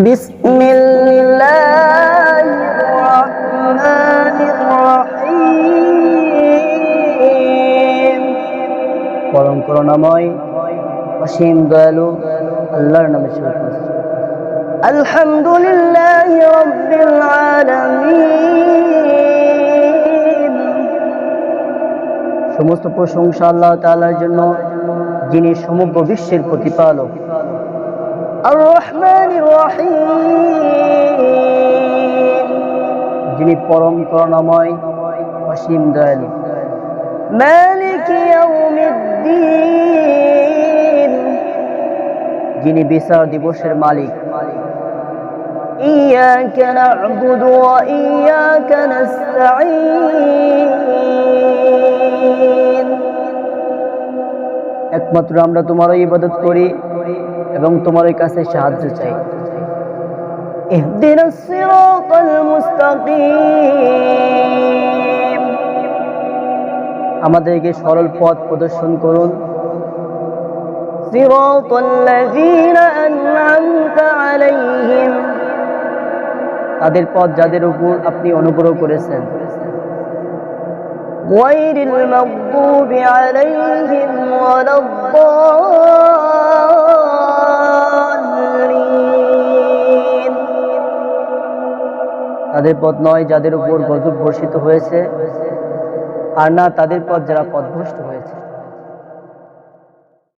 বিসমিল্লাহির রহমানির রহিম। পরম করুণাময় অসীম দয়ালু আল্লাহর নামে শুরু করছি। আলহামদুলিল্লাহি রাব্বিল আলামিন। সমস্ত প্রশংসা আল্লাহ তাআলার জন্য, যিনি সমগ্র বিশ্বের প্রতিপালক। আর রহমানির রহিম, যিনি পরম করুণাময় অসীম দয়ালু। মালিক ইয়াউমিদ্দিন, যিনি বিচার দিবসের মালিক। ইয়াকা না'বুদু ওয়া ইয়াকা নাস্তাঈন, একমাত্র আমরা তোমারই ইবাদত করি এবং তোমারই কাছে সাহায্য চাই। ইহদিনাস সিরাতাল মুস্তাকিম, আমাদেরকে সরল পথ প্রদর্শন করুন। সিরাতাল্লাযীনা আন'আমতা আলাইহিম, তাদের পথ যাদের উপর আপনি অনুগ্রহ করেছেন। গায়রিল মাগদুবি আলাইহিম ওয়ালাদ-দাল্লিন, তাদের পথ নয় যাদের উপর গজব বর্ষিত হয়েছে, আর না তাদের পথ যারা পথভ্রষ্ট হয়েছে।